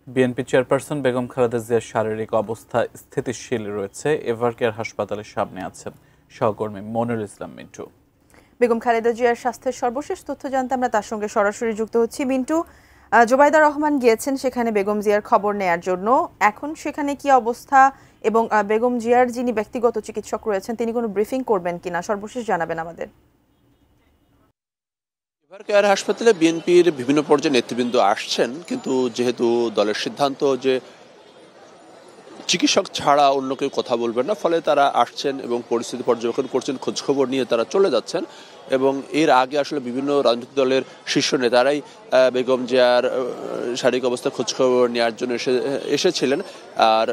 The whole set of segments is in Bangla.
বিএনপি চেয়ারপারসন বেগম খালেদা জিয়ার শারীরিক অবস্থা স্থিতিশীল রয়েছে। এভারকেয়ার হাসপাতালের সামনে আছেন সহকর্মী মনিরুল ইসলাম মিন্টু। বেগম খালেদা জিয়ার স্বাস্থ্যের সর্বশেষ তথ্য জানতে আমরা তার সঙ্গে সরাসরি যুক্ত হচ্ছি। মিন্টু, জোবাইদা রহমান গিয়েছেন সেখানে বেগম জিয়ার খবর নেয়ার জন্য। এখন সেখানে কি অবস্থা এবং বেগম জিয়ার যিনি ব্যক্তিগত চিকিৎসক রয়েছেন তিনি কোনো ব্রিফিং করবেন কিনা সর্বশেষ জানাবেন আমাদের। এভারকেয়ার হাসপাতালে বিএনপির বিভিন্ন পর্যায়ে নেতৃবৃন্দ আসছেন, কিন্তু যেহেতু দলের সিদ্ধান্ত যে চিকিৎসক ছাড়া অন্য কেউ কথা বলবেন না, ফলে তারা আসছেন এবং পরিস্থিতি পর্যবেক্ষণ করছেন, খোঁজখবর নিয়ে তারা চলে যাচ্ছেন। এবং এর আগে আসলে বিভিন্ন রাজনৈতিক দলের শীর্ষ নেতারাই বেগম জিয়ার শারীরিক অবস্থা খোঁজখবর নেওয়ার জন্য এসেছিলেন। আর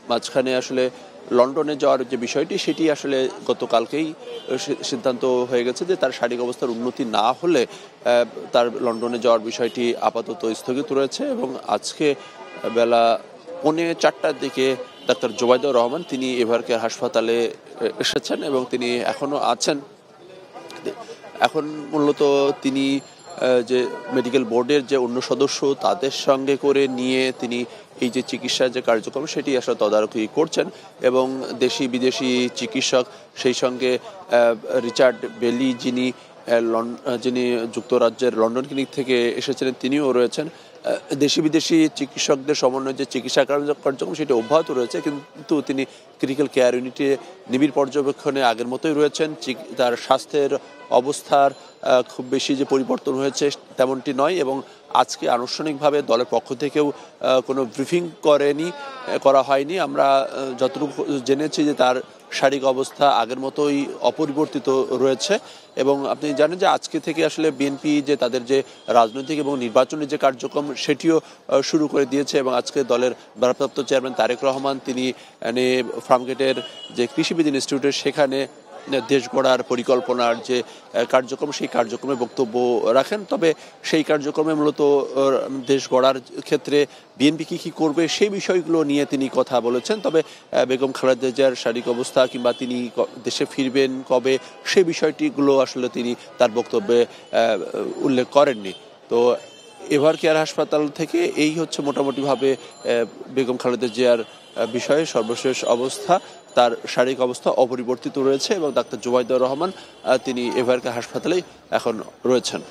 মাঝখানে আসলে লন্ডনে যাওয়ার যে বিষয়টি সেটি আসলে গতকালকেই সিদ্ধান্ত হয়ে গেছে যে তার শারীরিক অবস্থার উন্নতি না হলে তার লন্ডনে যাওয়ার বিষয়টি আপাতত স্থগিত রয়েছে। এবং আজকে বেলা 4:45টার দিকে ডাক্তার জোবাইদা রহমান তিনি এভারকেয়ার হাসপাতালে এসেছেন এবং তিনি এখনো আছেন। এখন মূলত তিনি যে মেডিকেল বোর্ডের যে অন্য সদস্য তাদের সঙ্গে করে নিয়ে তিনি এই যে চিকিৎসার যে কার্যক্রম সেটি আসলে তদারকি করছেন। এবং দেশি বিদেশি চিকিৎসক, সেই সঙ্গে রিচার্ড বেলি যিনি যুক্তরাজ্যের লন্ডন ক্লিনিক থেকে এসেছিলেন তিনিও রয়েছেন। দেশি বিদেশি চিকিৎসকদের সমন্বয়ে যে চিকিৎসা কার্যক্রম সেটি অব্যাহত রয়েছে, কিন্তু তিনি ক্রিটিক্যাল কেয়ার ইউনিটে নিবিড় পর্যবেক্ষণে আগের মতোই রয়েছেন। তার স্বাস্থ্যের অবস্থার খুব বেশি যে পরিবর্তন হয়েছে তেমনটি নয়। এবং আজকে আনুষ্ঠানিকভাবে দলের পক্ষ থেকেও কোনো ব্রিফিং করা হয়নি। আমরা যতটুকু জেনেছি যে তার শারীরিক অবস্থা আগের মতোই অপরিবর্তিত রয়েছে। এবং আপনি জানেন যে আজকে থেকে আসলে বিএনপি যে তাদের যে রাজনৈতিক এবং নির্বাচনী যে কার্যক্রম সেটিও শুরু করে দিয়েছে। এবং আজকে দলের ভারপ্রাপ্ত চেয়ারম্যান তারেক রহমান তিনি ফার্মগেটের যে কৃষিবিদ ইনস্টিটিউটের সেখানে দেশ গড়ার পরিকল্পনার যে কার্যক্রম সেই কার্যক্রমে বক্তব্য রাখেন। তবে সেই কার্যক্রমে মূলত দেশ গড়ার ক্ষেত্রে বিএনপি কী করবে সেই বিষয়গুলো নিয়ে তিনি কথা বলেছেন। তবে বেগম খালেদা জিয়ার শারীরিক অবস্থা কিংবা তিনি দেশে ফিরবেন কবে সেই বিষয়টিগুলো আসলে তিনি তার বক্তব্যে উল্লেখ করেননি। তো এভারকেয়ার হাসপাতাল থেকে এই হচ্ছে মোটামুটিভাবে বেগম খালেদা জিয়ার বিষয়ে সর্বশেষ অবস্থা। তার শারীরিক অবস্থা অপরিবর্তিত রয়েছে এবং ডাক্তার জোবাইদা রহমান তিনি এভারকেয়ার হাসপাতালেই এখন রয়েছেন।